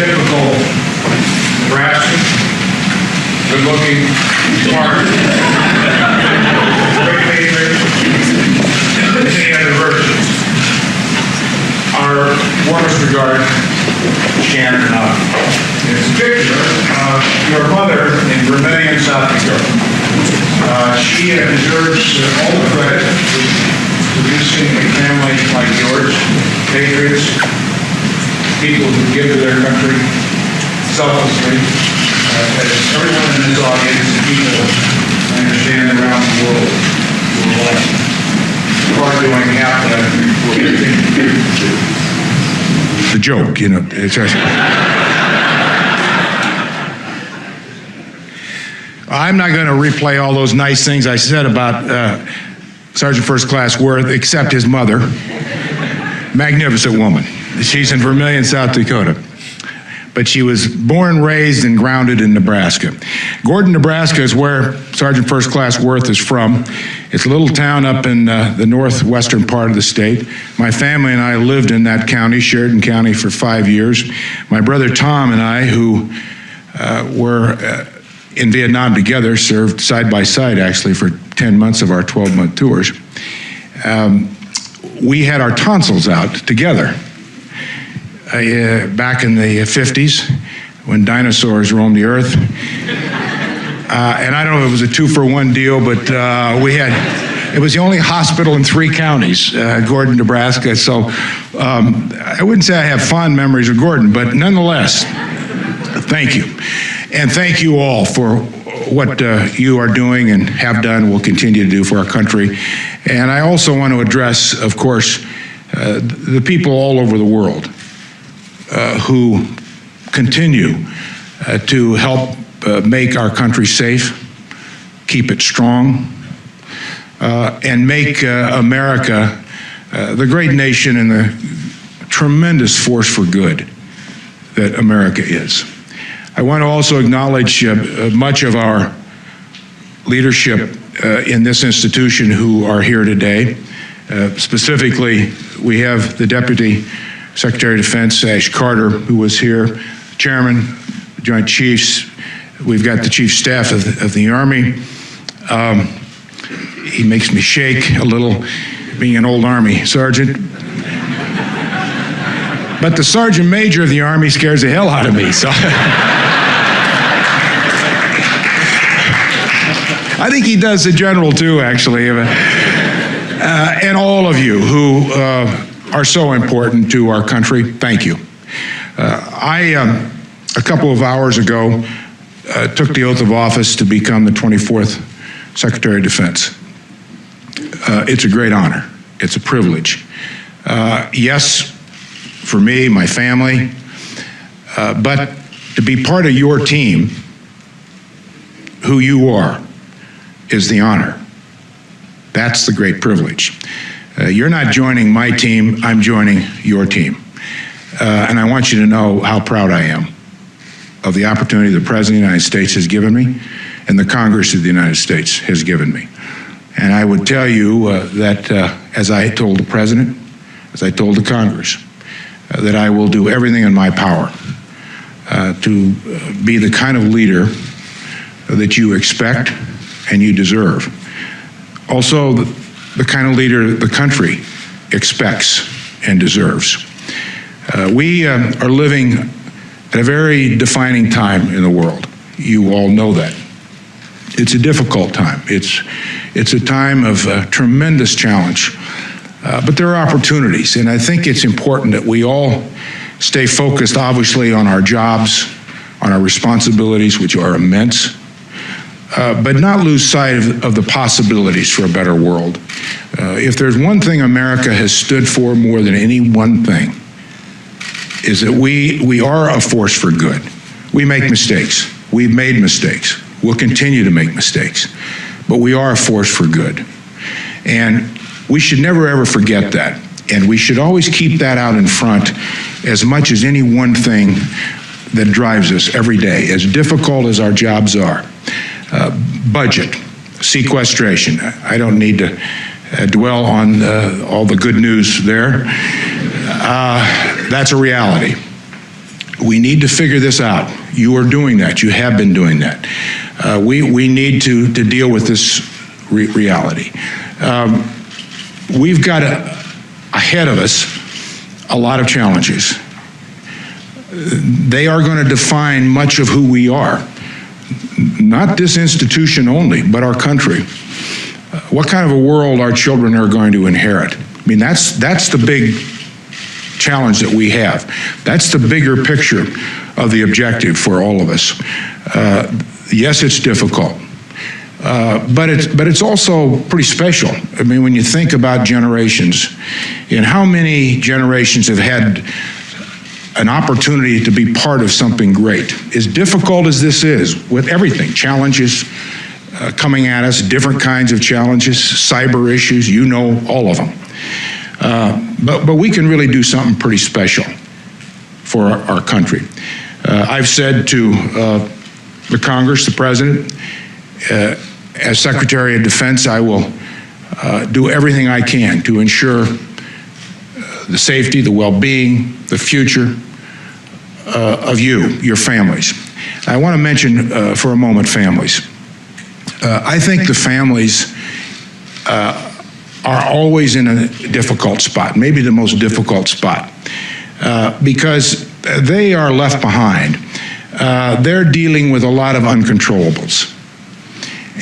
typical Nebraskan, good-looking, smart, great patriot, many other virtues. Our warmest regard, Shannon Huff. It's a picture of your mother in Vermillion, South Dakota. She deserves all the credit for producing a family like yours, patriots, people who give to their country selflessly. As everyone in this audience and people I understand around the world who are part doing half that will continue. The joke, you know. It's I'm not going to replay all those nice things I said about Sergeant First Class Worth, except his mother. Magnificent woman. She's in Vermillion, South Dakota. But she was born, raised, and grounded in Nebraska. Gordon, Nebraska is where Sergeant First Class Worth is from. It's a little town up in the northwestern part of the state. My family and I lived in that county, Sheridan County, for 5 years. My brother Tom and I, who were in Vietnam together, served side by side actually for 10 months of our 12-month tours. We had our tonsils out together. Back in the 50s, when dinosaurs roamed the earth. And I don't know if it was a 2-for-1 deal, but it was the only hospital in 3 counties, Gordon, Nebraska. So I wouldn't say I have fond memories of Gordon, but nonetheless, thank you. And thank you all for what you are doing and have done and will continue to do for our country. And I also want to address, of course, the people all over the world who continue to help make our country safe, keep it strong, and make America the great nation and the tremendous force for good that America is. I want to also acknowledge much of our leadership in this institution who are here today. Specifically, we have the Deputy Secretary of Defense, Ash Carter, who was here, Chairman, the Joint Chiefs. We've got the Chief Staff of the Army. He makes me shake a little, being an old Army sergeant. But the Sergeant Major of the Army scares the hell out of me, so. I think he does the General too, actually. And all of you who are so important to our country, thank you. A couple of hours ago, took the oath of office to become the 24th Secretary of Defense. It's a great honor. It's a privilege. Yes, for me, my family, but to be part of your team, who you are, is the honor. That's the great privilege. You're not joining my team, I'm joining your team. And I want you to know how proud I am of the opportunity the President of the United States has given me and the Congress of the United States has given me. And I would tell you that as I told the President, as I told the Congress, that I will do everything in my power to be the kind of leader that you expect and you deserve. Also, the kind of leader the country expects and deserves. We are living at a very defining time in the world. You all know that. It's a difficult time. It's a time of tremendous challenge, but there are opportunities, and I think it's important that we all stay focused, obviously, on our jobs, on our responsibilities, which are immense, but not lose sight of the possibilities for a better world. If there's one thing America has stood for more than any one thing, is that we are a force for good. We make mistakes. We've made mistakes. We'll continue to make mistakes. But we are a force for good. And we should never, ever forget that. And we should always keep that out in front as much as any one thing that drives us every day, as difficult as our jobs are. Budget, sequestration. I don't need to dwell on all the good news there. That's a reality. We need to figure this out. You are doing that. You have been doing that. We need to deal with this reality. We've got ahead of us a lot of challenges. They are going to define much of who we are. Not this institution only, but our country. What kind of a world our children are going to inherit? I mean, that's the big challenge that we have. That's the bigger picture of the objective for all of us. Yes, it's difficult, but it's also pretty special. I mean, when you think about generations, and how many generations have had an opportunity to be part of something great. As difficult as this is, with everything, challenges coming at us, different kinds of challenges, cyber issues, you know all of them. But we can really do something pretty special for our country. I've said to the Congress, the President, as Secretary of Defense, I will do everything I can to ensure the safety, the well-being, the future of you, your families. I want to mention for a moment families. I think the families are always in a difficult spot, maybe the most difficult spot, because they are left behind. They're dealing with a lot of uncontrollables.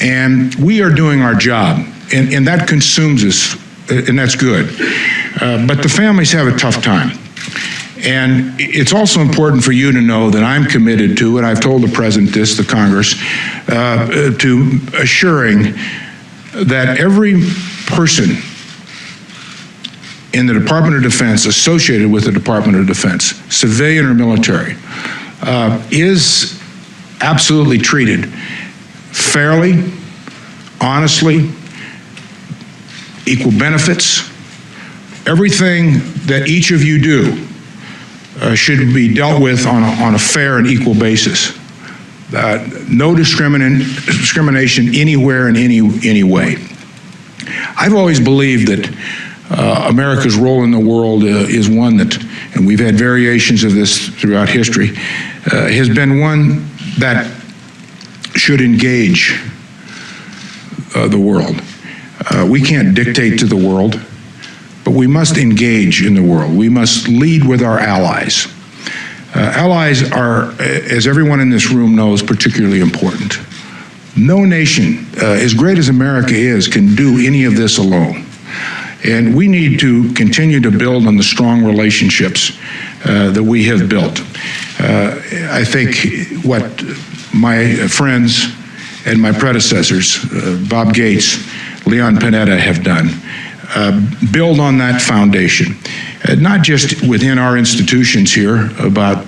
And we are doing our job, and that consumes us, and that's good. But the families have a tough time. And it's also important for you to know that I'm committed to, and I've told the President this, the Congress, to assuring that every person in the Department of Defense, associated with the Department of Defense, civilian or military, is absolutely treated fairly, honestly, equal benefits. Everything that each of you do should be dealt with on a fair and equal basis. No discrimination anywhere in any way. I've always believed that America's role in the world is one that, and we've had variations of this throughout history, has been one that should engage the world. We can't dictate to the world, but we must engage in the world. We must lead with our allies. Allies are, as everyone in this room knows, particularly important. No nation, as great as America is, can do any of this alone. And we need to continue to build on the strong relationships that we have built. I think what my friends and my predecessors, Bob Gates, Leon Panetta, have done, build on that foundation, not just within our institutions here about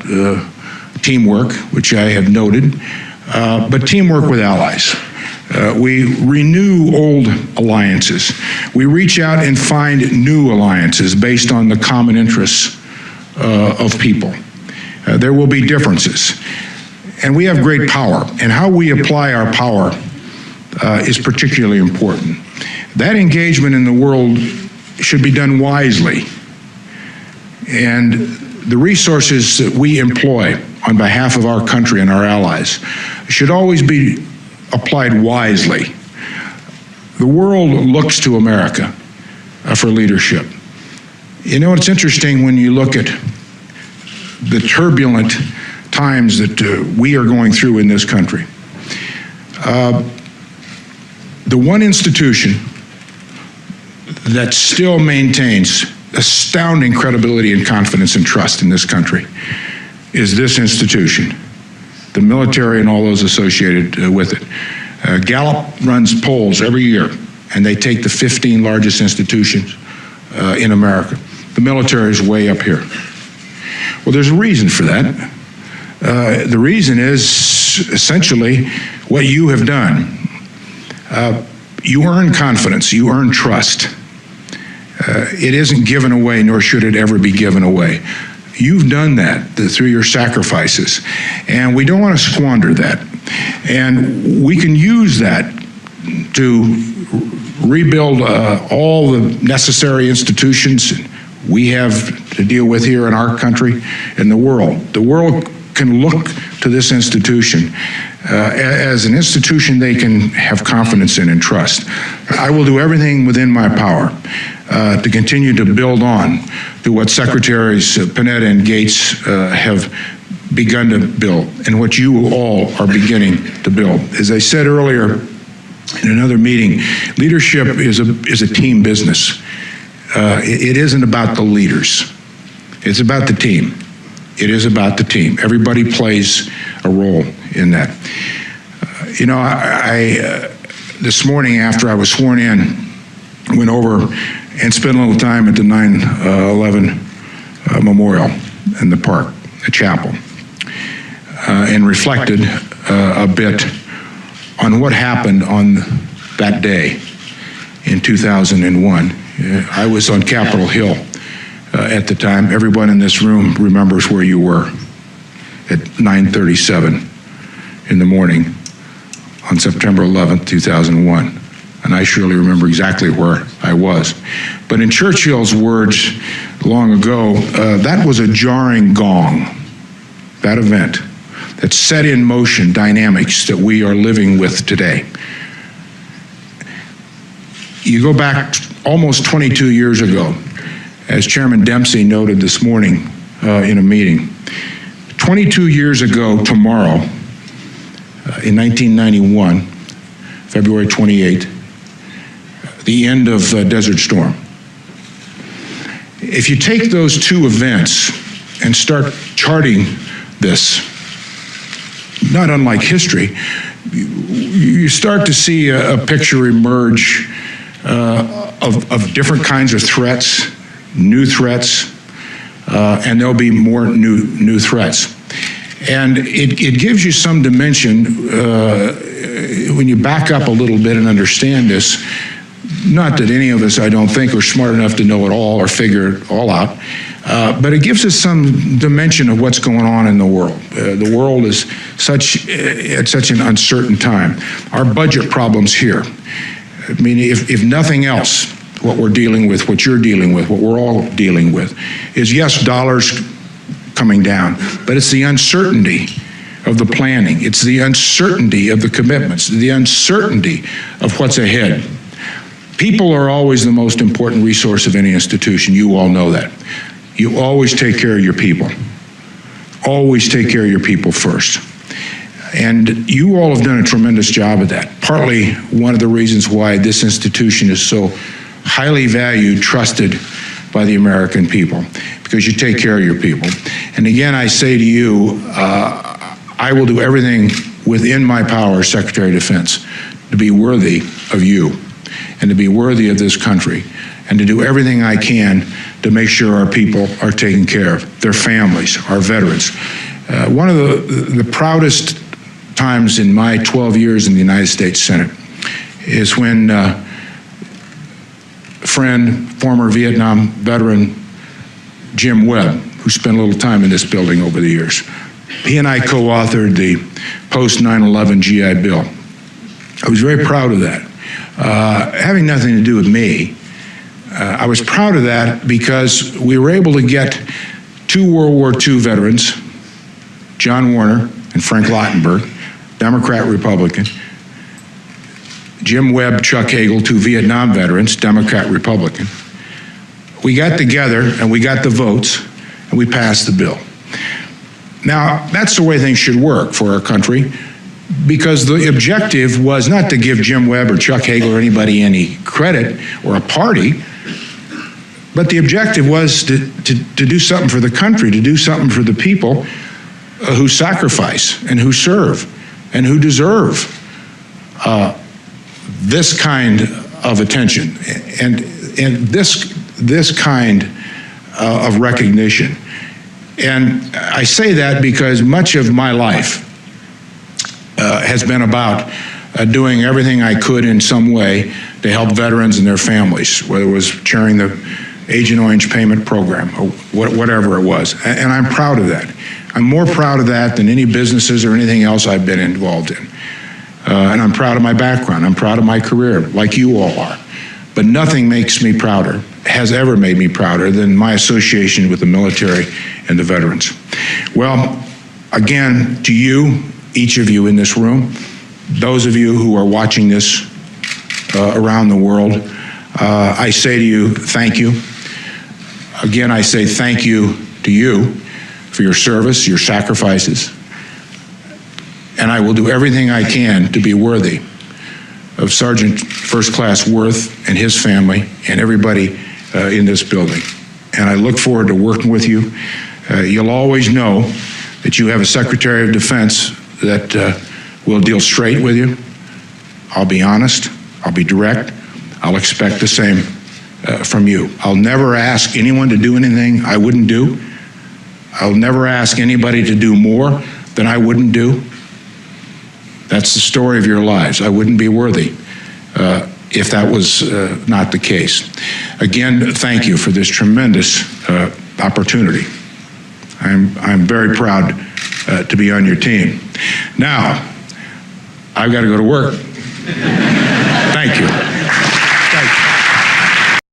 teamwork, which I have noted, but teamwork with allies. We renew old alliances. We reach out and find new alliances based on the common interests of people. There will be differences. And we have great power, and how we apply our power is particularly important. That engagement in the world should be done wisely. And the resources that we employ on behalf of our country and our allies should always be applied wisely. The world looks to America for leadership. You know, it's interesting when you look at the turbulent times that we are going through in this country. The one institution that still maintains astounding credibility and confidence and trust in this country is this institution, the military and all those associated with it. Gallup runs polls every year, and they take the 15 largest institutions in America. The military is way up here. Well, there's a reason for that. The reason is essentially what you have done. You earn confidence, you earn trust. It isn't given away, nor should it ever be given away. You've done that through your sacrifices, and we don't want to squander that. And we can use that to rebuild all the necessary institutions. We have to deal with here in our country and the world. The world can look to this institution as an institution they can have confidence in and trust. I will do everything within my power to continue to build on to what Secretaries Panetta and Gates have begun to build and what you all are beginning to build. As I said earlier in another meeting, leadership is a team business. It isn't about the leaders. It's about the team. It is about the team. Everybody plays a role in that. I this morning after I was sworn in, went over and spent a little time at the 9/11 memorial in the park, the chapel, and reflected a bit on what happened on that day in 2001. I was on Capitol Hill at the time. Everyone in this room remembers where you were at 9:37 in the morning on September 11th, 2001. And I surely remember exactly where I was. But in Churchill's words long ago, that was a jarring gong, that event, that set in motion dynamics that we are living with today. You go back almost 22 years ago, as Chairman Dempsey noted this morning in a meeting. 22 years ago tomorrow, in 1991, February 28, the end of Desert Storm. If you take those two events and start charting this, not unlike history, you start to see a picture emerge of different kinds of threats, new threats, and there'll be more new threats. And it gives you some dimension when you back up a little bit and understand this. Not that any of us, I don't think, are smart enough to know it all or figure it all out, but it gives us some dimension of what's going on in the world. The world is at such an uncertain time. Our budget problems here. I mean, if nothing else, what we're dealing with, what you're dealing with, what we're all dealing with, is yes, dollars coming down, but it's the uncertainty of the planning. It's the uncertainty of the commitments, the uncertainty of what's ahead. People are always the most important resource of any institution. You all know that. You always take care of your people. Always take care of your people first. And you all have done a tremendous job of that. Partly one of the reasons why this institution is so highly valued, trusted by the American people, because you take care of your people. And again, I say to you, I will do everything within my power as Secretary of Defense to be worthy of you and to be worthy of this country and to do everything I can to make sure our people are taken care of, their families, our veterans. One of the proudest times in my 12 years in the United States Senate is when friend, former Vietnam veteran Jim Webb, who spent a little time in this building over the years, he and I co-authored the post-9/11 GI Bill. I was very proud of that. Having nothing to do with me, I was proud of that because we were able to get two World War II veterans, John Warner and Frank Lautenberg, Democrat, Republican, Jim Webb, Chuck Hagel, two Vietnam veterans, Democrat, Republican. We got together and we got the votes and we passed the bill. Now, that's the way things should work for our country, because the objective was not to give Jim Webb or Chuck Hagel or anybody any credit or a party, but the objective was to do something for the country, to do something for the people who sacrifice and who serve and who deserve this kind of attention and this kind of recognition. And I say that because much of my life has been about doing everything I could in some way to help veterans and their families, whether it was chairing the Agent Orange payment program or whatever it was. And I'm proud of that. I'm more proud of that than any businesses or anything else I've been involved in. And I'm proud of my background. I'm proud of my career, like you all are. but nothing makes me prouder, has ever made me prouder, than my association with the military and the veterans. Well, again, to you, each of you in this room, those of you who are watching this around the world, I say to you, thank you. Again, I say thank you to you for your service, your sacrifices, and I will do everything I can to be worthy of Sergeant First Class Worth and his family and everybody in this building. And I look forward to working with you. You'll always know that you have a Secretary of Defense that will deal straight with you. I'll be honest, I'll be direct, I'll expect the same from you. I'll never ask anyone to do anything I wouldn't do. I'll never ask anybody to do more than I wouldn't do. That's the story of your lives. I wouldn't be worthy if that was not the case. Again, thank you for this tremendous opportunity. I'm very proud to be on your team. Now, I've got to go to work. Thank you.